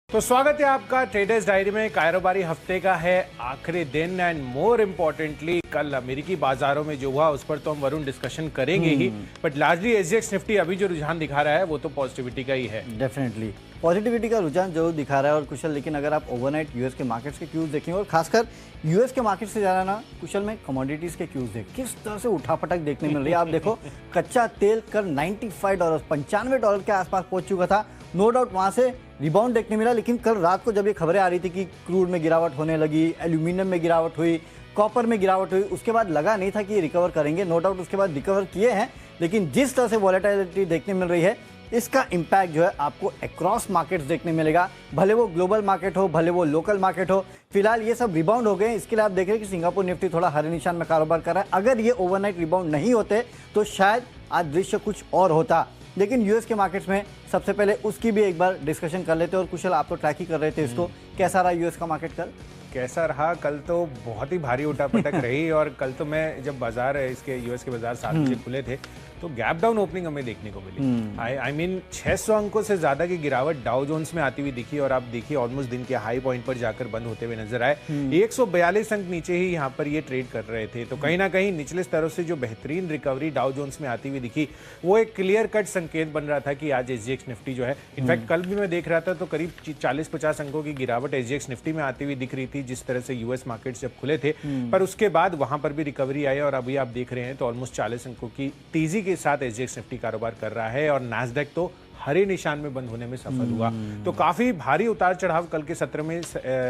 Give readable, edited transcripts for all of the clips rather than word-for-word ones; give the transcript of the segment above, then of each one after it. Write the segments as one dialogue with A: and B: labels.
A: तो स्वागत है आपका ट्रेडर्स डायरी में। कारोबारी हफ्ते का है आखिरी दिन एंड मोर इम्पोर्टेंटली कल अमेरिकी बाजारों में जो हुआ उस पर तो हम वरुण डिस्कशन करेंगे ही, बट लार्जली एसजीएक्स निफ्टी अभी जो रुझान दिखा रहा है वो तो पॉजिटिविटी का ही है।
B: डेफिनेटली पॉजिटिविटी का रुझान जरूर दिखा रहा है और कुशल, लेकिन अगर आप ओवरनाइट यूएस के मार्केट्स के क्यूज देखेंगे और खासकर यूएस के मार्केट से ज़्यादा ना कुशल में कमोडिटीज़ के क्यूज देखें, किस तरह से उठापटक देखने मिल रही है। आप देखो कच्चा तेल कल $95 $95 के आसपास पहुंच चुका था। नो डाउट वहाँ से रिबाउंड देखने मिला, लेकिन कल रात को जब ये खबरें आ रही थी कि क्रूड में गिरावट होने लगी, एल्यूमिनियम में गिरावट हुई, कॉपर में गिरावट हुई, उसके बाद लगा नहीं था कि ये रिकवर करेंगे। नो डाउट उसके बाद रिकवर किए हैं, लेकिन जिस तरह से वॉलेटिलिटी देखने मिल रही है इसका इम्पैक्ट जो है आपको अक्रॉस मार्केट्स देखने मिलेगा, भले वो ग्लोबल मार्केट हो भले वो लोकल मार्केट हो। फिलहाल ये सब रिबाउंड हो गए। इसके लिए आप देख रहे हैं कि सिंगापुर निफ्टी थोड़ा हरे निशान में कारोबार कर रहा है। अगर ये ओवरनाइट रिबाउंड नहीं होते तो शायद आज दृश्य कुछ और होता, लेकिन यूएस के मार्केट्स में सबसे पहले उसकी भी एक बार डिस्कशन कर लेते हैं। और कुशल, आप तो ट्रैक ही कर रहे थे इसको, कैसा रहा यूएस का मार्केट कल?
A: कैसा रहा कल? तो बहुत ही भारी उठापटक रही और कल तो मैं जब बाजार इसके यूएस के बाजार 7 बजे खुले थे तो गैप डाउन ओपनिंग हमें देखने को मिली। आई मीन 600 अंकों से ज्यादा की गिरावट डाउ जोन्स में आती हुई दिखी और आप देखिए ऑलमोस्ट दिन के हाई पॉइंट पर जाकर बंद होते हुए नजर आए। 142 अंक नीचे ही यहाँ पर ये ट्रेड कर रहे थे। तो कहीं ना कहीं निचले स्तरों से जो बेहतरीन रिकवरी डाउ जोन्स में आती हुई दिखी वो एक क्लियर कट संकेत बन रहा था कि आज एसजीएक्स निफ्टी जो है, इनफैक्ट कल भी मैं देख रहा था तो करीब 40-50 अंकों की गिरावट एसजीएक्स निफ्टी में आती हुई दिख रही थी जिस तरह से यूएस मार्केट्स जब खुले थे। पर उसके बाद वहां पर भी रिकवरी आई और अभी आप देख रहे हैं तो ऑलमोस्ट 40 अंकों की तेजी के साथ एसजीएक्स निफ्टी कारोबार कर रहा है और नैस्डैक तो हरे निशान में बंद होने में सफल हुआ। तो काफी भारी उतार चढ़ाव कल के सत्र में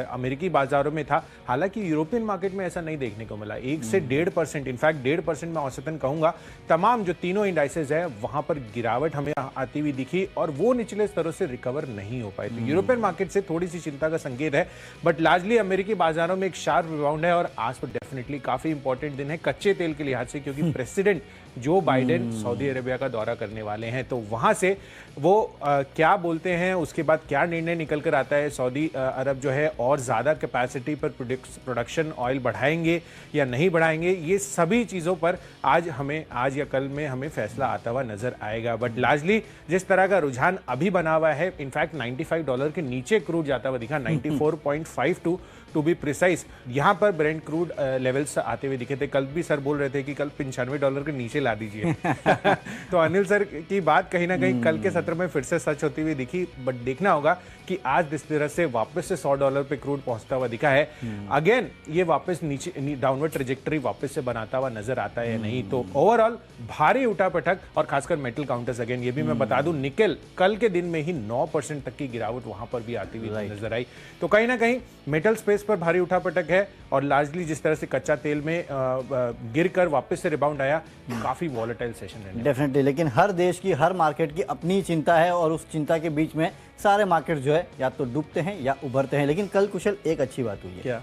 A: अमेरिकी बाजारों में था। हालांकि यूरोपियन मार्केट में ऐसा नहीं देखने को मिला। 1 से 1.5%, इनफैक्ट 1.5% मैं औसतन कहूंगा, तमाम जो तीनों इंडाइसेस है वहां पर गिरावट हमें आती हुई दिखी और वो निचले स्तरों से रिकवर नहीं हो पाए। तो यूरोपियन मार्केट से थोड़ी सी चिंता का संकेत है, बट लार्जली अमेरिकी बाजारों में एक शार्प रिबाउंड है और आज तो डेफिनेटली काफी इंपॉर्टेंट दिन है कच्चे तेल के लिहाज से, क्योंकि president Joe Biden Saudi Arabia का दौरा करने वाले हैं। तो वहां से वो क्या बोलते हैं, उसके बाद क्या निर्णय निकल कर आता है। सऊदी अरब जो है और ज्यादा कैपेसिटी पर प्रोडक्शन ऑयल बढ़ाएंगे या नहीं बढ़ाएंगे, ये सभी चीजों पर आज या कल में हमें फैसला आता हुआ नजर आएगा। बट लार्जली जिस तरह का रुझान अभी बना हुआ है, इनफैक्ट $95 के नीचे क्रूड जाता हुआ दिखा, 94.52 टू बी प्रिसाइज। यहां पर ब्रेंट क्रूड लेवल्स आते हुए दिखे थे। कल भी सर बोल रहे थे कि कल $95 के नीचे ला दीजिए। तो अनिल सर की बात कहीं ना कहीं कल के सत्र में फिर से सच होती हुई दिखी, बट देखना होगा कि आज जिस तरह से वापस से $100 पे क्रूड पहुंचता हुआ दिखा है, अगेन ये वापस नीचे डाउनवर्ड ट्रेजेक्टरी वापस से बनाता हुआ नजर आता है या नहीं। तो ओवरऑल भारी उठापटक और खासकर मेटल काउंटर्स, अगेन ये भी मैं बता दूं, निकेल कल के दिन में ही 9% तक की गिरावट वहां पर भी आती हुई नजर आई। तो कहीं ना कहीं मेटल स्पेस पर भारी उठापटक है और लार्जली जिस तरह से कच्चा तेल में गिरकर वापस से रिबाउंड आया, काफी वॉलेटाइल सेशन है
B: डेफिनेटली। लेकिन हर देश की हर मार्केट की अपनी चिंता है और उस चिंता के बीच में सारे मार्केट जो है या तो डूबते हैं या उभरते हैं। लेकिन कल कुशल एक अच्छी बात हुई है।
A: क्या?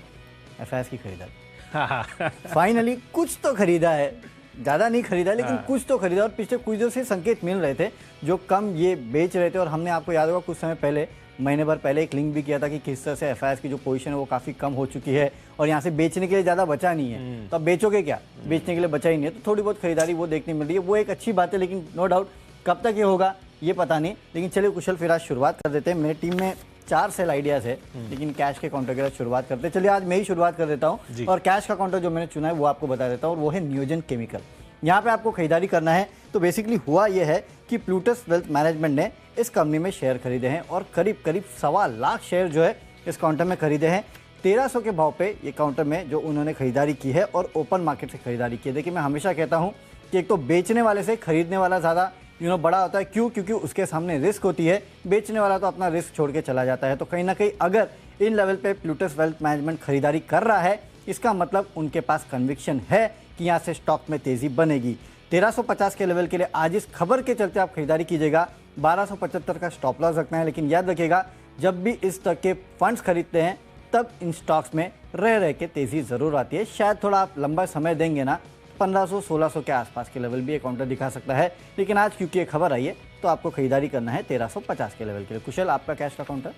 B: एफआईएस की खरीदारी फाइनली कुछ तो खरीदा है, ज़्यादा नहीं खरीदा लेकिन कुछ तो खरीदा। और पिछले कुछ दिनों से संकेत मिल रहे थे जो कम ये बेच रहे थे और हमने आपको याद होगा कुछ समय पहले, महीने भर पहले एक लिंक भी किया था कि किस तरह से एफआईएस की जो पोजीशन है वो काफ़ी कम हो चुकी है और यहाँ से बेचने के लिए ज़्यादा बचा नहीं है। तो अब बेचोगे क्या? बेचने के लिए बचा ही नहीं है। तो थोड़ी बहुत खरीदारी वो देखने मिल रही है, वो एक अच्छी बात है। लेकिन नो डाउट कब तक ये होगा ये पता नहीं। लेकिन चलिए कुशल, फिर आज शुरुआत कर देते हैं। मेरी टीम में 4 सेल आइडियाज़ है, लेकिन कैश के काउंटर के साथ शुरुआत करते हैं। चलिए आज मैं ही शुरुआत कर देता हूँ और कैश का काउंटर जो मैंने चुना है वो आपको बता देता हूँ और वो है नियोजन केमिकल। यहाँ पे आपको खरीदारी करना है। तो बेसिकली हुआ यह है कि प्लूटस वेल्थ मैनेजमेंट ने इस कंपनी में शेयर खरीदे हैं और करीब 1.25 लाख शेयर जो है इस काउंटर में खरीदे हैं। 1300 के भाव पे ये काउंटर में जो उन्होंने खरीदारी की है और ओपन मार्केट से खरीदारी की है। देखिए मैं हमेशा कहता हूँ कि एक तो बेचने वाले से खरीदने वाला ज़्यादा बड़ा होता है। क्यों? क्योंकि उसके सामने रिस्क होती है। बेचने वाला तो अपना रिस्क छोड़ के चला जाता है। तो कहीं ना कहीं अगर इन लेवल पे प्लूटस वेल्थ मैनेजमेंट खरीदारी कर रहा है, इसका मतलब उनके पास कन्विक्शन है कि यहाँ से स्टॉक में तेज़ी बनेगी। 1350 के लेवल के लिए आज इस खबर के चलते आप खरीदारी कीजिएगा। 1275 का स्टॉप लॉस रखना है। लेकिन याद रखिएगा जब भी इस तरह के फंड्स खरीदते हैं तब इन स्टॉक्स में रह के तेज़ी ज़रूर आती है। शायद थोड़ा आप लंबा समय देंगे ना, 1500-1600 के आसपास के लेवल भी एक काउंटर दिखा सकता है। लेकिन आज क्योंकि ये खबर आई है तो आपको खरीदारी करना है 1350 के लेवल के लिए। कुशल, आपका कैश का काउंटर?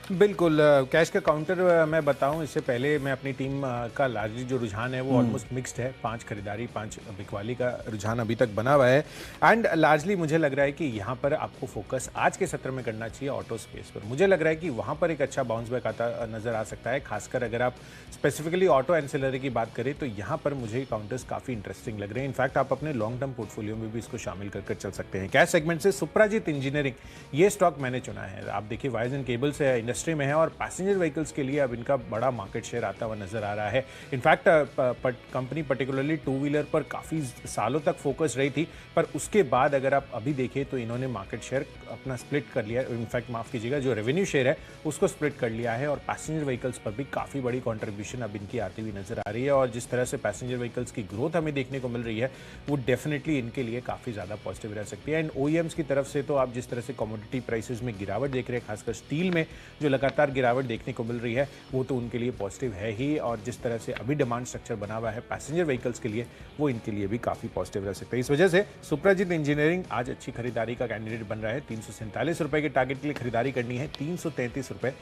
A: बिल्कुल। कैश का काउंटर मैं बताऊं इससे पहले मैं अपनी टीम का लार्जली जो रुझान है वो ऑलमोस्ट मिक्स्ड है। 5 खरीदारी 5 बिकवाली का रुझान अभी तक बना हुआ है एंड लार्जली मुझे लग रहा है कि यहाँ पर आपको फोकस आज के सत्र में करना चाहिए ऑटो स्पेस पर। मुझे लग रहा है कि वहाँ पर एक अच्छा बाउंस बैक आता नजर आ सकता है, खासकर अगर आप स्पेसिफिकली ऑटो एंसिलरी की बात करें तो यहाँ पर मुझे काउंटर्स काफ़ी इंटरेस्टिंग लग रहे हैं। इनफैक्ट आप अपने लॉन्ग टर्म पोर्टफोलियो में भी इसको शामिल कर चल सकते हैं। कैश सेगमेंट से सुप्राजीत इंजीनियरिंग ये स्टॉक मैंने चुना है। आप देखिए वायर्स एंड केबल्स इंडस्ट्री में है और पैसेंजर व्हीकल्स के लिए अब इनका बड़ा मार्केट शेयर आता हुआ नजर आ रहा है। In fact company particularly two wheeler पर काफ़ी सालों तक फोकस रही थी, पर उसके बाद अगर आप अभी देखें तो इन्होंने मार्केट शेयर अपना स्प्लिट कर लिया। इनफैक्ट माफ कीजिएगा, जो रेवेन्यू शेयर है उसको स्प्लिट कर लिया है और पैसेंजर व्हीकल्स पर भी काफ़ी बड़ी कॉन्ट्रीब्यूशन अब इनकी आती हुई नजर आ रही है। और जिस तरह से पैसेंजर व्हीकल्स की ग्रोथ हमें देखने को मिल रही है वो डेफिनेटली इनके लिए काफ़ी ज़्यादा पॉजिटिव रह सकती है। एंड ओईएम्स की तरफ से तो आप जिस तरह से कमोडिटी प्राइसेस में गिरावट देख रहे हैं, खासकर स्टील में जो लगातार गिरावट देखने को मिल रही है वो तो उनके लिए पॉजिटिव है ही। और जिस तरह से अभी डिमांड स्ट्रक्चर बना हुआ है पैसेंजर व्हीकल्स के लिए वो इनके लिए भी काफ़ी पॉजिटिव रह सकता है। इस वजह से सुप्राजीत इंजीनियरिंग आज अच्छी खरीदारी का कैंडिडेट बन रहा है। 347 रुपए के टारगेट के लिए खरीदारी करनी है, 333 रुपए,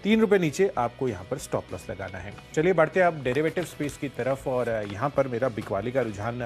A: 3 रुपए नीचे आपको यहाँ पर स्टॉप लॉस लगाना है। चलिए बढ़ते हैं अब डेरिवेटिव स्पेस की तरफ और यहाँ पर मेरा बिकवाली का रुझान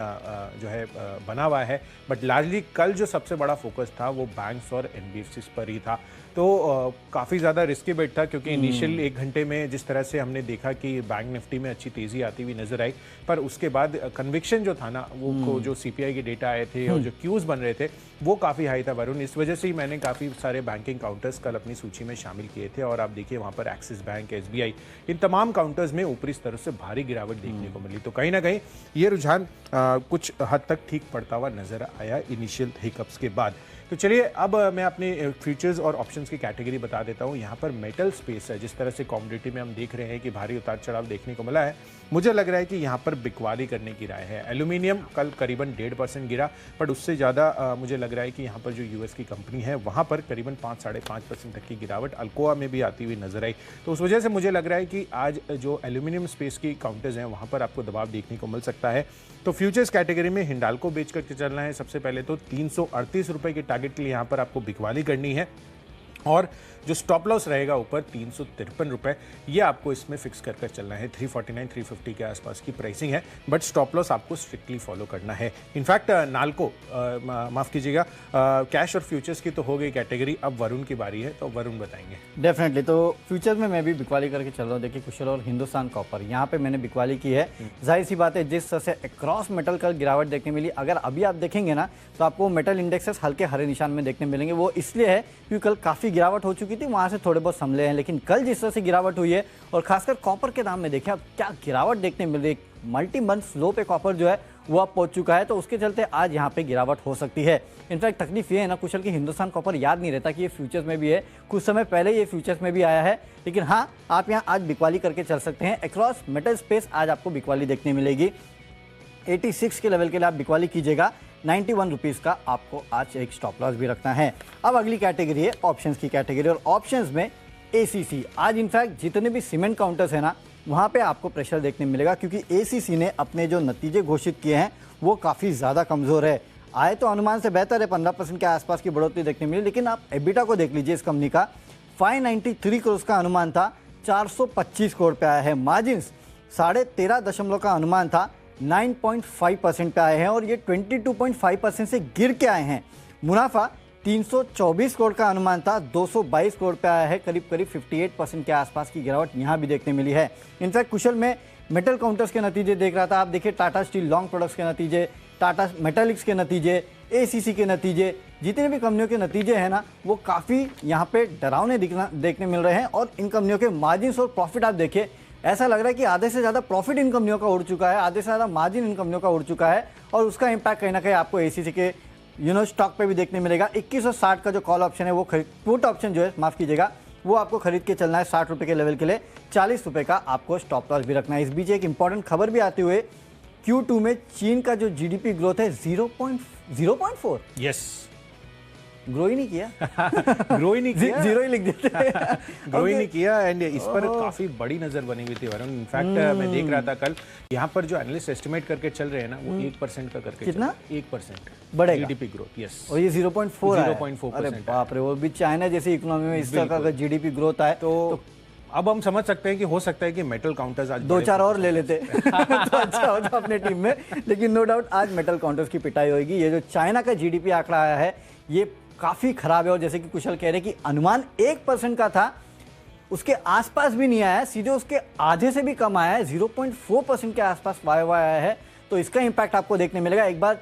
A: जो है बना हुआ है। बट लार्जली कल जो सबसे बड़ा फोकस था वो बैंक्स और एनबीएफसीज पर ही था। तो काफ़ी ज़्यादा रिस्की बेट था क्योंकि इनिशियल 1 घंटे में जिस तरह से हमने देखा कि बैंक निफ्टी में अच्छी तेज़ी आती हुई नजर आई, पर उसके बाद कन्विक्शन जो था ना वो जो सीपीआई के डेटा आए थे और जो क्यूज़ बन रहे थे वो काफ़ी हाई था वरुण। इस वजह से ही मैंने काफ़ी सारे बैंकिंग काउंटर्स कल अपनी सूची में शामिल किए थे और आप देखिए वहाँ पर एक्सिस बैंक, एसबीआई, इन तमाम काउंटर्स में ऊपरी स्तर से भारी गिरावट देखने को मिली। तो कहीं ना कहीं ये रुझान कुछ हद तक ठीक पड़ता हुआ नजर आया इनिशियल हिकअप्स के बाद। तो चलिए अब मैं अपने फ्यूचर्स और ऑप्शंस की कैटेगरी बता देता हूँ। यहाँ पर मेटल स्पेस है, जिस तरह से कमोडिटी में हम देख रहे हैं कि भारी उतार चढ़ाव देखने को मिला है, मुझे लग रहा है कि यहाँ पर बिकवाली करने की राय है। एल्यूमिनियम कल करीबन 1.5% गिरा, बट उससे ज़्यादा मुझे लग रहा है कि यहाँ पर जो यूएस की कंपनी है वहाँ पर करीबन 5-5.5% तक की गिरावट अल्कोआ में भी आती हुई नजर आई। तो उस वजह से मुझे लग रहा है कि आज जो एल्यूमिनियम स्पेस की काउंटर्स हैं वहाँ पर आपको दबाव देखने को मिल सकता है। तो फ्यूचर्स कैटेगरी में हिंडाल्को बेच करके चलना है। सबसे पहले तो 338 रुपए के टारगेट के लिए यहाँ पर आपको बिकवाली करनी है और जो स्टॉप लॉस रहेगा ऊपर 353 रुपए, ये आपको इसमें फिक्स कर चलना है। 349 350 के आसपास की प्राइसिंग है, बट स्टॉप लॉस आपको स्ट्रिक्टली फॉलो करना है। इनफैक्ट नाल्को माफ कीजिएगा, कैश और फ्यूचर्स की तो हो गई कैटेगरी, अब वरुण की बारी है, तो वरुण बताएंगे।
B: डेफिनेटली, तो फ्यूचर में मैं भी बिकवाली करके चल रहा हूँ। देखिए कुशल और हिंदुस्तान कॉपर, यहाँ पे मैंने बिकवाली की है। जाहिर सी बात है जिस तरह से क्रॉस मेटल का गिरावट देखने मिली, अगर अभी आप देखेंगे ना तो आपको मेटल इंडेक्सेस हल्के हरे निशान में देखने मिलेंगे। वो इसलिए है क्योंकि कल काफ़ी गिरावट हो चुकी थी, वहाँ से थोड़े बहुत संभले हैं, लेकिन कल जिस तरह से गिरावट हुई है और खासकर कॉपर के दाम में देखिए अब क्या गिरावट देखने मिल रही है। मल्टी मंथ लो पे कॉपर जो है वो अब पहुंच चुका है, तो उसके चलते आज यहाँ पे गिरावट हो सकती है। इनफैक्ट तकलीफ ये है ना कुशल कि हिंदुस्तान कॉपर याद नहीं रहता कि ये फ्यूचर्स में भी है, कुछ समय पहले ये फ्यूचर्स में भी आया है, लेकिन हाँ आप यहाँ आज बिकवाली करके चल सकते हैं। अक्रॉस मेटल स्पेस आज आपको बिकवाली देखने मिलेगी। 86 के लेवल के लिए आप बिकवाली कीजिएगा। 91 रुपीज़ का आपको आज एक स्टॉप लॉस भी रखना है। अब अगली कैटेगरी है ऑप्शंस की कैटेगरी, और ऑप्शंस में एसीसी। आज इनफैक्ट जितने भी सीमेंट काउंटर्स है ना वहाँ पे आपको प्रेशर देखने मिलेगा, क्योंकि एसीसी ने अपने जो नतीजे घोषित किए हैं वो काफ़ी ज़्यादा कमज़ोर है। आए तो अनुमान से बेहतर है, 15% के आसपास की बढ़ोतरी देखने मिली, लेकिन आप एबिटा को देख लीजिए इस कंपनी का। 593 करोड़ का अनुमान था, 425 करोड़ पे आया है। मार्जिन 13.5 का अनुमान था, 9.5% पे आए हैं और ये 22.5% से गिर के आए हैं। मुनाफा 324 करोड़ का अनुमान था, 222 करोड़ पे आया है, करीब 58% के आसपास की गिरावट यहाँ भी देखने मिली है। इनफैक्ट कुशल में मेटल काउंटर्स के नतीजे देख रहा था, आप देखिए टाटा स्टील लॉन्ग प्रोडक्ट्स के नतीजे, टाटा मेटालिक्स के नतीजे, एसीसी के नतीजे, जितने भी कंपनियों के नतीजे हैं ना वो काफ़ी यहाँ पे डरावने देखने मिल रहे हैं। और इन कंपनियों के मार्जिन और प्रॉफिट आप देखिए, ऐसा लग रहा है कि आधे से ज़्यादा प्रॉफिट इन कंपनियों का उड़ चुका है, आधे से ज़्यादा मार्जिन इन कंपनियों का उड़ चुका है, और उसका इम्पैक्ट कहीं ना कहीं आपको एसीसी के स्टॉक पे भी देखने मिलेगा। 2160 का जो कॉल ऑप्शन है वो पुट ऑप्शन जो है माफ़ कीजिएगा वो आपको खरीद के चलना है 60 रुपये के लेवल के लिए। 40 रुपये का आपको स्टॉप लॉस भी रखना है। इस बीच एक इंपॉर्टेंट खबर भी आते हुए, Q2 में चीन का जो जीडीपी ग्रोथ है 0.4,
A: यस
B: ग्रो ही नहीं किया।
A: ग्रो ही नहीं किया,
B: जीरो ही लिख देते।
A: ग्रो ही नहीं किया। एंड इस पर काफी बड़ी नजर बनी हुई थी वरुण। इनफैक्ट मैं देख रहा था कल यहाँ पर जो एनालिस्ट एस्टिमेट करके चल रहे हैं ना, वो 1% का करके।
B: कितना?
A: 1%
B: बढ़ेगा
A: जीडीपी ग्रोथ। यस,
B: और ये 0.4
A: 0.4%।
B: अरे बाप रे, वो भी चाइना जैसी इकोनॉमी में इस तरह का अगर जीडीपी ग्रोथ आए
A: तो अब हम समझ सकते हैं कि हो सकता है कि मेटल काउंटर्स आज
B: 2-4 और ले लेते तो अच्छा होता अपने टीम में। लेकिन नो डाउट आज मेटल काउंटर्स की पिटाई होगी। ये जो चाइना का जीडीपी आंकड़ा आया है ये काफी खराब है, और जैसे कि कुशल कह रहे हैं कि अनुमान 1% का था, उसके आसपास भी नहीं आया है, सीधे उसके आधे से भी कम आया है, 0.4% के आसपास वाई आया है। तो इसका इंपैक्ट आपको देखने मिलेगा। एक बार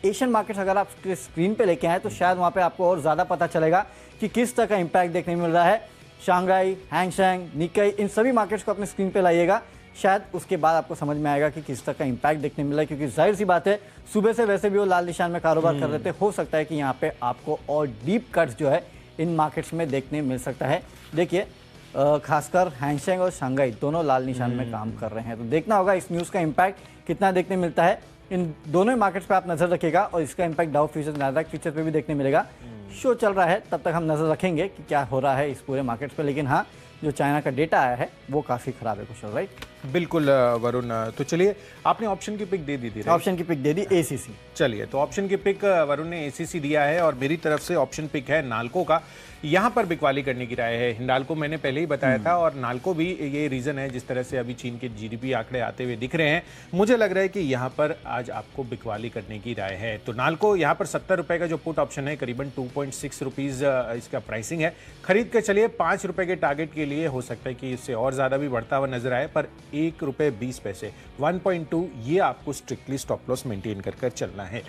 B: एशियन मार्केट्स अगर आप स्क्रीन पे लेके आए तो शायद वहां पे आपको और ज्यादा पता चलेगा कि किस तरह का इंपैक्ट देखने मिल रहा है। शंघाई, हैंगसेंग, निक्केई, इन सभी मार्केट्स को अपने स्क्रीन पे लाइएगा, शायद उसके बाद आपको समझ में आएगा कि किस तरह का इंपैक्ट देखने मिला है। क्योंकि जाहिर सी बात है सुबह से वैसे भी वो लाल निशान में कारोबार कर रहे थे, हो सकता है कि यहाँ पे आपको और डीप कट्स जो है इन मार्केट्स में देखने मिल सकता है। देखिए खासकर हैंगसेंग और शंघाई दोनों लाल निशान में काम कर रहे हैं, तो देखना होगा इस न्यूज़ का इंपैक्ट कितना देखने मिलता है। इन दोनों ही मार्केट्स पे आप नजर रखिएगा, और इसका impact Dow futures, Nasdaq futures पे भी देखने मिलेगा। शो चल रहा है, तब तक हम नजर रखेंगे कि क्या हो रहा है इस पूरे मार्केट्स पे। लेकिन हाँ, जो चाइना का डेटा आया है वो काफी खराब है कुशल, राइट?
A: बिल्कुल वरुण। तो चलिए, आपने ऑप्शन की पिक दे दी थी।
B: ऑप्शन की पिक दे दी एसीसी।
A: चलिए, तो ऑप्शन की पिक वरुण ने एसीसी दिया है, और मेरी तरफ से ऑप्शन पिक है नाल्को का। यहाँ पर बिकवाली करने की राय है। हिंडाल्को मैंने पहले ही बताया था, और नाल्को भी ये रीजन है, जिस तरह से अभी चीन के जीडीपी आंकड़े आते हुए दिख रहे हैं, मुझे लग रहा है कि यहाँ पर आज आपको बिकवाली करने की राय है। तो नाल्को यहाँ पर 70 रुपए का जो पुट ऑप्शन है, करीबन 2.6 रुपीज इसका प्राइसिंग है। खरीद के चलिए, 5 रुपए के टारगेट के लिए हो सकता है कि इससे और ज्यादा भी बढ़ता हुआ नजर आए, पर 1 रुपए 20 पैसे 1.2 ये आपको स्ट्रिक्टली स्टॉप लॉस मेंटेन कर चलना है।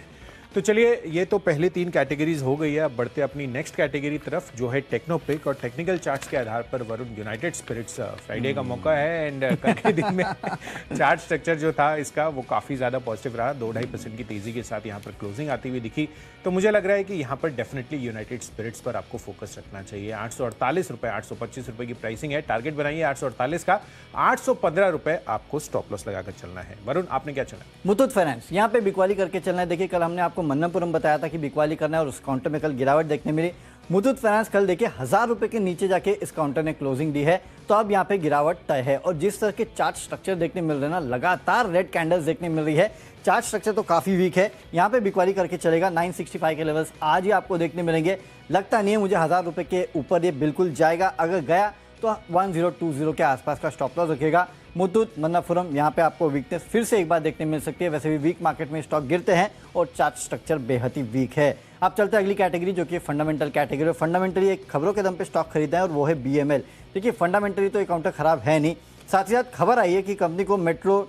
A: तो चलिए, ये तो पहले 3 कैटेगरीज हो गई है। अब बढ़ते अपनी नेक्स्ट कैटेगरी तरफ, जो है टेक्नोपिक। और टेक्निकल चार्ट्स के आधार पर वरुण, यूनाइटेड स्पिरिट्स फ्राइडे का मौका है, एंड कल के दिन में चार्ट स्ट्रक्चर जो था इसका वो काफ़ी ज़्यादा पॉजिटिव रहा। 2-2.5% की तेज़ी के साथ यहाँ पर क्लोजिंग आती हुई दिखी। तो मुझे लग रहा है कि यहाँ पर डेफिनेटली यूनाइटेड स्पिरिट्स पर आपको फोकस रखना चाहिए। 848 रुपये, 825 रुपये की प्राइसिंग है। टारगेट बनाइए 848 का, 815 रुपये आपको स्टॉप लॉस लगाकर चलना है। वरुण, आपने क्या चुना?
B: मुथूट फाइनेंस, यहाँ पे बिकवाली करके चलना है। देखिए कल हमने आपको मन्नपुरम बताया था कि बिकवाली करना है, और उस काउंटर में कल गिरावट देखने मिली। मुथूट फाइनेंस कल देखिए 1000 रुपए के नीचे जाके इस काउंटर ने क्लोजिंग दी है, तो अब यहाँ पे गिरावट तय है। और जिस तरह के चार्ट स्ट्रक्चर देखने मिल रहे हैं ना, लगातार रेड कैंडल्स देखने मिल रही है, चार्ट स्ट्रक्चर तो काफी वीक है। यहाँ पे बिकवाली करके चलेगा। 965 के लेवल्स आज ही आपको देखने मिलेंगे। लगता नहीं है मुझे 1000 रुपए के ऊपर ये बिल्कुल जाएगा। अगर गया तो 1020 के आसपास का स्टॉप लॉस रखेगा। मुथूट, मन्नपुरम, यहाँ पे आपको वीकनेस फिर से एक बार देखने मिल सकती है। वैसे भी वीक मार्केट में स्टॉक गिरते हैं, और चार्ट स्ट्रक्चर बेहद ही वीक है। अब चलते हैं अगली कैटेगरी, जो कि फंडामेंटल कैटेगरी। फंडामेंटली एक खबरों के दम पे स्टॉक खरीदा है, और वो है बीएमएल। देखिए फंडामेंटली तो एक काउंटर खराब है नहीं, साथ ही साथ खबर आई है कि कंपनी को मेट्रो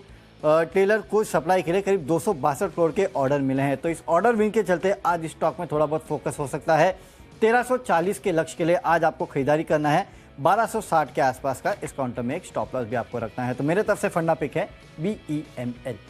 B: ट्रेलर को सप्लाई के लिए करीब 262 करोड़ के ऑर्डर मिले हैं। तो इस ऑर्डर विन के चलते आज स्टॉक में थोड़ा बहुत फोकस हो सकता है। 1340 के लक्ष्य के लिए आज आपको खरीदारी करना है। 1260 के आसपास का इस काउंटर में एक स्टॉप लॉस भी आपको रखना है। तो मेरे तरफ से फंडा पिक है BEML।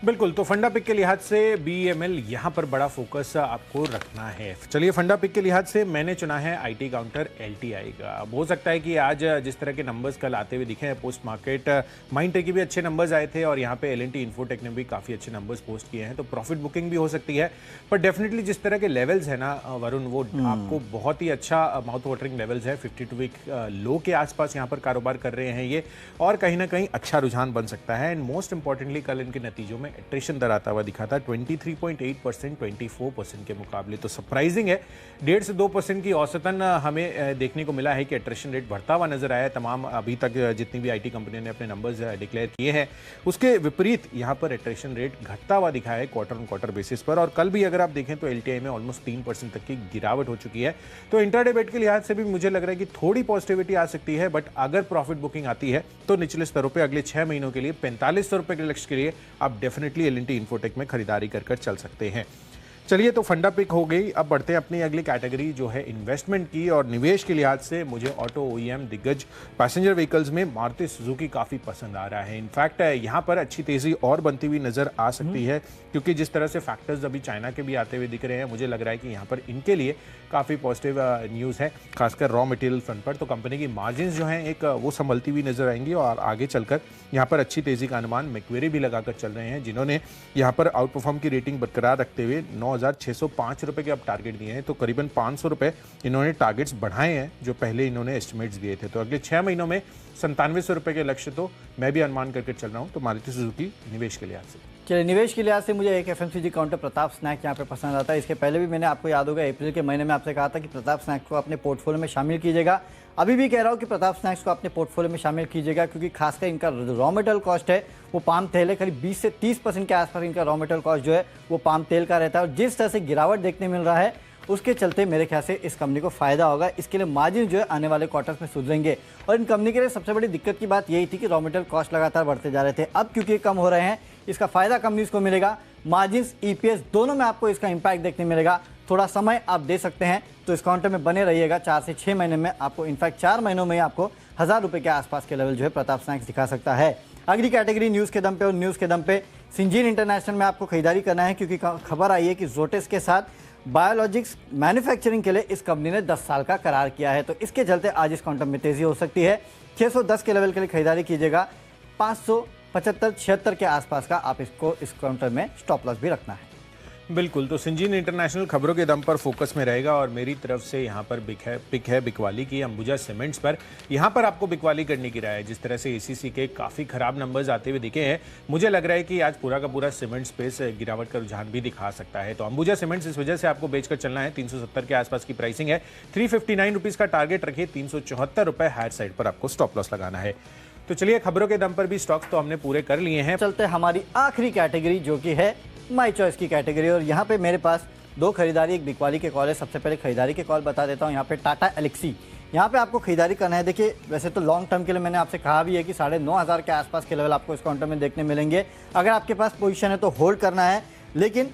A: बिल्कुल, तो फंडा पिक के लिहाज से BEML यहाँ पर बड़ा फोकस आपको रखना है। चलिए, फंडा पिक के लिहाज से मैंने चुना है IT काउंटर LTI का। अब हो सकता है कि आज जिस तरह के नंबर्स कल आते हुए दिखे हैं पोस्ट मार्केट, माइंडट्री के भी अच्छे नंबर्स आए थे, और यहाँ पे L&T इन्फोटेक ने भी काफ़ी अच्छे नंबर्स पोस्ट किए हैं, तो प्रॉफिट बुकिंग भी हो सकती है। पर डेफिनेटली जिस तरह के लेवल्स है ना वरुण, वो आपको बहुत ही अच्छा माउथ वाटरिंग लेवल्स है। 52 वीक लो के आसपास यहाँ पर कारोबार कर रहे हैं ये, और कहीं ना कहीं अच्छा रुझान बन सकता है। एंड मोस्ट इंपॉर्टेंटली कल इनके नतीजों में एट्रिशन दर आता हुआ दिखा था 23.8%, 24% के मुकाबले। तो सरप्राइजिंग है, 1.5 से 2% की औसतन हमें देखने को मिला है कि एट्रिशन रेट बढ़ता हुआ नजर आया है। तमाम अभी तक जितनी भी IT कंपनियों ने अपने नंबर्स डिक्लेयर किए हैं, उसके विपरीत यहाँ पर एट्रिशन रेट घटता हुआ दिखा है क्वार्टर ऑन क्वार्टर बेसिस पर। और कल भी अगर आप देखें तो LTI में ऑलमोस्ट 3% तक की गिरावट हो चुकी है। तो इंट्राडे बेट के लिहाज से भी मुझे लग रहा है कि थोड़ी पॉजिटिविटी आ सकती है, बट अगर प्रॉफिट बुकिंग आती है तो निचले स्तरों पर अगले 6 महीनों के लिए 4500 रुपए के लक्ष्य के लिए आप डेफिनेटली L&T इन्फोटेक में खरीदारी कर चल सकते हैं। चलिए, तो फंडा पिक हो गई। अब बढ़ते हैं अपनी अगली कैटेगरी, जो है इन्वेस्टमेंट की। और निवेश के लिहाज से मुझे ऑटो OEM दिग्गज पैसेंजर व्हीकल्स में मारुति सुजुकी काफ़ी पसंद आ रहा है। इनफैक्ट यहाँ पर अच्छी तेज़ी और बनती हुई नज़र आ सकती है, क्योंकि जिस तरह से फैक्टर्स अभी चाइना के भी आते हुए दिख रहे हैं, मुझे लग रहा है कि यहाँ पर इनके लिए काफ़ी पॉजिटिव न्यूज़ है, खासकर रॉ मटेरियल फ्रंट पर। तो कंपनी की मार्जिन जो हैं एक वो संभलती हुई नजर आएंगी, और आगे चलकर यहाँ पर अच्छी तेज़ी का अनुमान मैक्वेरी भी लगाकर चल रहे हैं, जिन्होंने यहाँ पर आउट परफॉर्म की रेटिंग बरकरार रखते हुए 9 9,605 रुपए के अब टारगेट दिए हैं, तो करीबन 500 रुपए इन्होंने टारगेट्स बढ़ाए हैं जो पहले इन्होंने एस्टिमेट्स दिए थे। तो अगले 6 महीनों में 9700 रुपए के लक्ष्य तो मैं भी अनुमान करके चल रहा हूँ। तो मारुति सुजुकी निवेश के लिहाज से,
B: चलिए निवेश के लिहाज से मुझे एक एफएमसीजी काउंटर प्रताप स्नैक यहाँ पे पसंद आता है। इसके पहले भी मैंने आपको याद होगा अप्रैल के महीने में आपसे कहा था कि प्रताप स्नैक्स को अपने पोर्टफोलियो में शामिल कीजिएगा। अभी भी कह रहा हूँ कि प्रताप स्नैक्स को अपने पोर्टफोलियो में शामिल कीजिएगा, क्योंकि खासकर इनका रॉ मटेरियल कॉस्ट है वो पाम तेल है। करीब 20 से 30% के आसपास इनका रॉ मटेरियल कॉस्ट जो है वो पाम तेल का रहता है, और जिस तरह से गिरावट देखने मिल रहा है उसके चलते मेरे ख्याल से इस कंपनी को फायदा होगा। इसके लिए मार्जिन जो है आने वाले क्वार्टर्स में सुधरेंगे। और इन कंपनी के लिए सबसे बड़ी दिक्कत की बात यही थी कि रॉ मटेरियल कॉस्ट लगातार बढ़ते जा रहे थे। अब क्योंकि कम हो रहे हैं, इसका फायदा कंपनीज को मिलेगा। मार्जिन्स, ईपीएस दोनों में आपको इसका इंपैक्ट देखने मिलेगा। थोड़ा समय आप दे सकते हैं, तो इस काउंटर में बने रहिएगा। 4 से 6 महीने में आपको, इनफैक्ट 4 महीनों में आपको 1000 रुपये के आसपास के लेवल जो है प्रताप स्नैक्स दिखा सकता है। अगली कैटेगरी न्यूज़ के दम पे, और न्यूज़ के दम पे सिंजीन इंटरनेशनल में आपको खरीदारी करना है, क्योंकि खबर आई है कि जोटेस के साथ बायोलॉजिक्स मैन्युफैक्चरिंग के लिए इस कंपनी ने 10 साल का करार किया है। तो इसके चलते आज इस काउंटर में तेजी हो सकती है। 610 के लेवल के लिए खरीदारी कीजिएगा। 575-76 के आसपास का आप इसको इस काउंटर में स्टॉप लॉस भी रखना है।
A: बिल्कुल। तो सिंजीन इंटरनेशनल खबरों के दम पर फोकस में रहेगा, और मेरी तरफ से यहाँ पर पिक है बिकवाली की अंबुजा सीमेंट्स पर। यहाँ पर आपको बिकवाली करने की राय है। जिस तरह से एसीसी के काफ़ी खराब नंबर्स आते हुए दिखे हैं, मुझे लग रहा है कि आज पूरा का पूरा सीमेंट स्पेस गिरावट का रुझान भी दिखा सकता है। तो अंबुजा सीमेंट्स इस वजह से आपको बेचकर चलना है। 370 के आसपास की प्राइसिंग है। 359 रुपीज़ का टारगेट रखिए। 374 रुपये हायर साइड पर आपको स्टॉप लॉस लगाना है। तो चलिए, खबरों के दम पर भी स्टॉक्स तो हमने पूरे कर लिए हैं।
B: चलते हमारी आखिरी कैटेगरी जो कि है माई चॉइस की कैटेगरी, और यहाँ पे मेरे पास 2 खरीदारी, एक बिकवाली के कॉल है। सबसे पहले खरीदारी के कॉल बता देता हूँ। यहाँ पे टाटा एलेक्सी, यहाँ पे आपको खरीदारी करना है। देखिए, वैसे तो लॉन्ग टर्म के लिए मैंने आपसे कहा भी है कि 9,500 के आसपास के लेवल आपको इस काउंटर में देखने मिलेंगे। अगर आपके पास पोजीशन है तो होल्ड करना है, लेकिन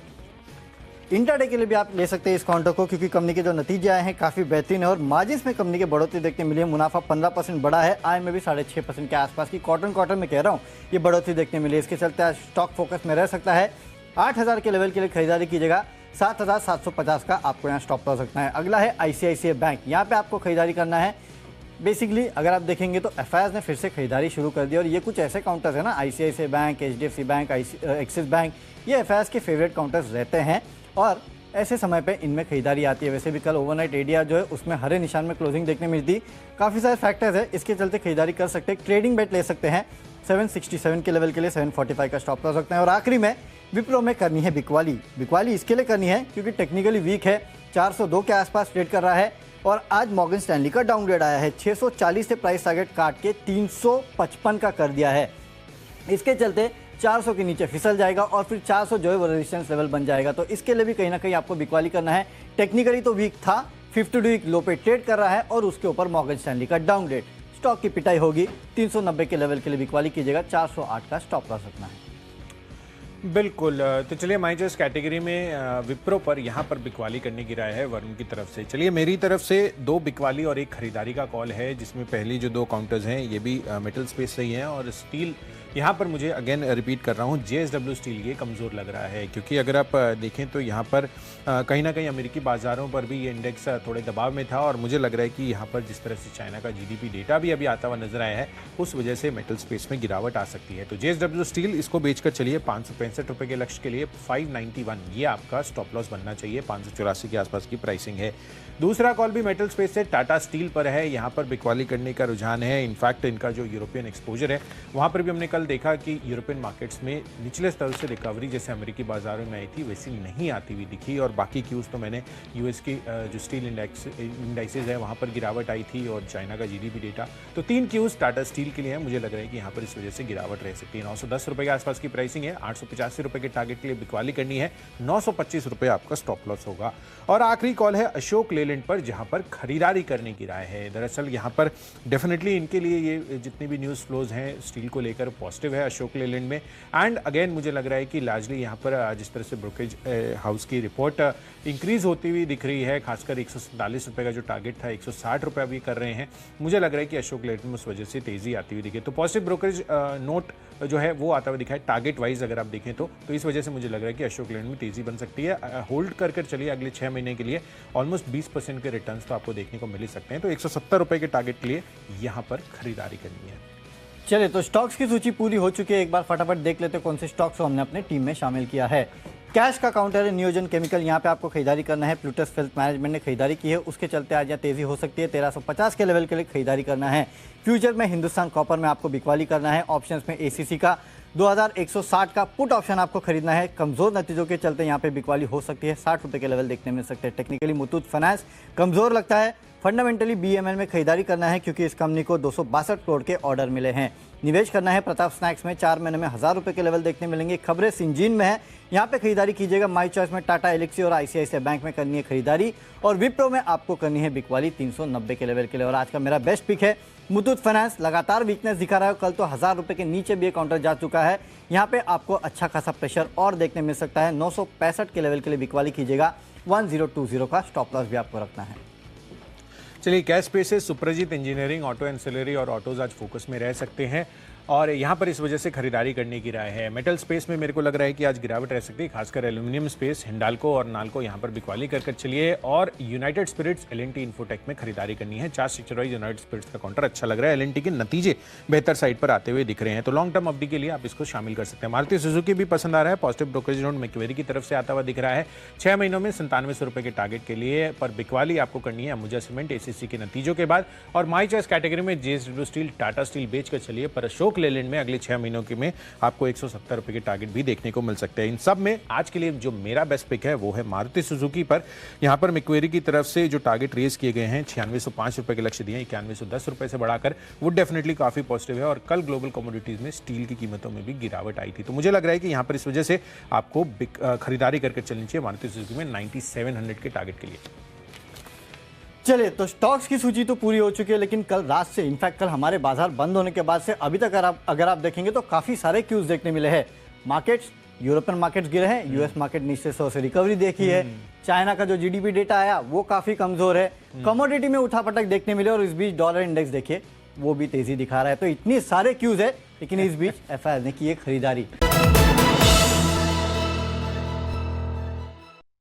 B: इंट्राडे के लिए भी आप ले सकते हैं इस काउंटर को, क्योंकि कंपनी के जो नतीजे आए हैं काफ़ी बेहतरीन है, और मार्जिन्स में कंपनी की बढ़ोतरी देखने मिली है। मुनाफा 15% बढ़ा है, आय में भी 6.5% के आसपास की क्वार्टर में कह रहा हूँ ये बढ़ोतरी देखने मिली है। इसके चलते आज स्टॉक फोकस में रह सकता है। 8,000 के लेवल के लिए खरीदारी कीजिएगा। 7,750 का आपको यहाँ स्टॉप लॉस रखना है। अगला है आईसीआईसीआई बैंक, यहाँ पे आपको खरीदारी करना है। बेसिकली अगर आप देखेंगे तो एफआईआई ने फिर से खरीदारी शुरू कर दी, और ये कुछ ऐसे काउंटर्स हैं ना, ICICI bank, HDFC bank, axis bank, ये एफआईआई के फेवरेट काउंटर्स रहते हैं, और ऐसे समय पे इनमें खरीदारी आती है। वैसे भी कल ओवरनाइट एडिया जो है उसमें हरे निशान में क्लोजिंग देखने मिलती। काफ़ी सारे फैक्टर्स है, इसके चलते खरीदारी कर सकते हैं। ट्रेडिंग बेट ले सकते हैं 767 के लेवल के लिए। 745 का स्टॉप लॉस रखते हैं। और आखिरी में विप्रो में करनी है बिकवाली इसके लिए करनी है क्योंकि टेक्निकली वीक है। 402 के आसपास ट्रेड कर रहा है, और आज मॉर्गन स्टैनली का डाउनग्रेड आया है। 640 से प्राइस टारगेट काट के 355 का कर दिया है। इसके चलते 400 के नीचे फिसल जाएगा, और फिर 400 जो है वो रेजिस्टेंस लेवल बन जाएगा। तो इसके लिए भी कहीं ना कहीं आपको बिकवाली करना है। टेक्निकली तो वीक था, 52 वीक लो पे ट्रेड कर रहा है, और उसके ऊपर मॉर्गन स्टैनली का डाउनग्रेड। स्टॉक की पिटाई होगी। 390 के लेवल के लिए बिकवाली कीजिएगा। 408 का स्टॉप लॉस रखना है।
A: बिल्कुल। तो चलिए, माई चॉइस कैटेगरी में विप्रो पर यहाँ पर बिकवाली करने की राय है वरुण की तरफ से। चलिए, मेरी तरफ से 2 बिकवाली और 1 खरीदारी का कॉल है, जिसमें पहली जो 2 काउंटर्स हैं ये भी मेटल स्पेस से ही हैं, और स्टील यहाँ पर मुझे अगेन रिपीट कर रहा हूँ, जेएसडब्ल्यू स्टील ये कमज़ोर लग रहा है। क्योंकि अगर आप देखें तो यहाँ पर कहीं ना कहीं अमेरिकी बाज़ारों पर भी ये इंडेक्स थोड़े दबाव में था, और मुझे लग रहा है कि यहाँ पर जिस तरह से चाइना का जीडीपी डेटा भी अभी आता हुआ नजर आया है, उस वजह से मेटल स्पेस में गिरावट आ सकती है। तो जेएसडब्ल्यू स्टील इसको बेचकर चलिए। 565 रुपये के लक्ष्य के लिए 591 ये आपका स्टॉप लॉस बनना चाहिए। 584 के आसपास की प्राइसिंग है। दूसरा कॉल भी मेटल स्पेस से टाटा स्टील पर है। यहाँ पर बिकवाली करने का रुझान है। इनफैक्ट इनका जो यूरोपियन एक्सपोजर है वहाँ पर भी हमने कल देखा कि यूरोपियन मार्केट्स में निचले स्तर से रिकवरी जैसे अमेरिकी बाजारों में आई थी वैसी नहीं आती हुई दिखी, और बाकी क्यूज तो मैंने यूएस की जो स्टील इंडाइसेज है वहाँ पर गिरावट आई थी, और चाइना का जीडीपी डेटा। तो 3 क्यूज टाटा स्टील के लिए हैं। मुझे लग रहा है कि यहाँ पर इस वजह से गिरावट रह सकती है। 910 रुपये के आसपास की प्राइसिंग है। 885 रुपये के टारगेट के लिए बिकवाली करनी है। 925 रुपये आपका स्टॉप लॉस होगा। और आखिरी कॉल है अशोक लेलैंड पर, जहाँ पर खरीदारी करने की राय है। दरअसल यहाँ पर डेफिनेटली इनके लिए ये जितनी भी न्यूज़ फ्लोज हैं स्टील को लेकर पॉजिटिव है अशोक लेलैंड में। एंड अगेन मुझे लग रहा है कि लार्जली यहाँ पर जिस तरह से ब्रोकरेज हाउस की रिपोर्ट इंक्रीज होती हुई दिख रही है, खासकर 147 रुपये का जो टारगेट था 160 रुपये अभी कर रहे हैं। मुझे लग रहा है कि अशोक लेलैंड में उस वजह से तेजी आती हुई दिखे। तो पॉजिटिव ब्रोकरेज नोट जो है वो आता हुआ दिखा है टारगेट वाइज अगर आप देखें तो इस वजह से मुझे लग रहा है कि अशोक लेलैंड में तेजी बन सकती है। होल्ड कर चलिए अगले 6 महीने के लिए। ऑलमोस्ट 20% के रिटर्न्स तो आपको देखने को मिल ही सकते हैं। तो 170 रुपये के टारगेट के लिए यहाँ पर खरीदारी करनी है।
B: चलिए, तो स्टॉक्स की सूची पूरी हो चुकी है। एक बार फटाफट देख लेते कौन से स्टॉक्स को हमने अपने टीम में शामिल किया है। कैश का काउंटर है नियोजन केमिकल, यहाँ पे आपको खरीदारी करना है। प्लूटस वेल्थ मैनेजमेंट ने खरीदारी की है, उसके चलते आज यहाँ तेजी हो सकती है। 1350 के लेवल के लिए खरीदारी करना है। फ्यूचर में हिंदुस्तान कॉपर में आपको बिकवाली करना है। ऑप्शंस में एसीसी का 2160 का पुट ऑप्शन आपको खरीदना है। कमजोर नतीजों के चलते यहाँ पे बिकवाली हो सकती है, 60 रुपए के लेवल देखने मिल सकते हैं। टेक्निकली मुथूट फाइनेंस कमजोर लगता है। फंडामेंटली बीएमएल में खरीदारी करना है क्योंकि इस कंपनी को 262 करोड़ के ऑर्डर मिले हैं। निवेश करना है प्रताप स्नैक्स में, 4 महीने में 1000 रुपए के लेवल देखने मिलेंगे। खबरें सिंजीन में है, यहाँ पे खरीदारी कीजिएगा। माई चॉइस में टाटा एलेक्सी और आईसीआईसीआई बैंक में करनी है खरीदारी, और विप्रो में आपको करनी है बिकवाली 390 के लेवल के लिए। और आज का मेरा बेस्ट पिक है मुथूट फाइनेंस, लगातार वीकनेस दिखा रहा है। कल तो 1000 रुपए के नीचे भी काउंटर जा चुका है, यहाँ पे आपको अच्छा खासा प्रेशर और देखने मिल सकता है। 965 के लेवल के लिए बिकवाली कीजिएगा। 1020 का स्टॉप लॉस भी आपको रखना है।
A: चलिए, cash spaces, Suprajit engineering, auto ancillary और ऑटोज आज फोकस में रह सकते हैं और यहाँ पर इस वजह से खरीदारी करने की राय है। मेटल स्पेस में मेरे को लग रहा है कि आज गिरावट रह सकती है, खासकर एल्यूमिनियम स्पेस, हिंडाल्को और नाल्को यहाँ पर बिकवाली कर चलिए। और यूनाइटेड स्पिरिट्स, एलएनटी इन्फोटेक में खरीदारी करनी है। Chart structure wise united spirits का काउंटर अच्छा लग रहा है। एलएनटी के नतीजे बेहतर साइड पर आते हुए दिख रहे हैं, तो लॉन्ग टर्म अवधि के लिए आप इसको शामिल कर सकते हैं। मारुति सुजुकी भी पसंद आ रहा है, पॉजिटिव ब्रोकरेज नोट मैक्वेरी की तरफ से आता हुआ दिख रहा है। 6 महीनों में 9700 रुपए के टारगेट के लिए, पर बिकवाली आपको करनी है अंबुजा सीमेंट एसीसी के नतीजों के बाद। और माई चॉइस कैटेगरी में जेएसडब्ल्यू स्टील, टाटा स्टील बेच कर चलिए, पर अशोक लेलैंड में अगले 6 महीनों के में आपको 170 रुपए के टारगेट भी देखने को मिल सकते हैं। इन सब में आज के लिए जो मेरा बेस्ट पिक है वो है मारुति सुजुकी पर। यहां पर मैक्वेरी की तरफ से जो टारगेट रेज किए गए हैं 9605 रुपए के लक्ष्य दिए, 9110 रुपए से बढ़ाकर, वो डेफिनेटली काफी पॉजिटिव है। और कल ग्लोबल कमोडिटीज में स्टील की कीमतों में भी गिरावट आई थी, तो मुझे लग रहा है कि यहां पर इस वजह से आपको खरीदारी करके चलनी चाहिए मारुति सुजुकी में 9700 के टारगेट के लिए।
B: चलिए, तो स्टॉक्स की सूची तो पूरी हो चुकी है, लेकिन कल रात से, इनफैक्ट कल हमारे बाजार बंद होने के बाद से अभी तक अगर आप देखेंगे तो काफी सारे क्यूज देखने मिले हैं। मार्केट्स, यूरोपियन मार्केट्स गिरे हैं, यूएस मार्केट नीचे 100 से रिकवरी देखी है। चाइना का जो जीडीपी डेटा आया वो काफी कमजोर है। कमोडिटी में उठापटक देखने मिले, और इस बीच डॉलर इंडेक्स देखिए वो भी तेजी दिखा रहा है। तो इतनी सारे क्यूज है, लेकिन इस बीच एफआईआई ने की है खरीदारी।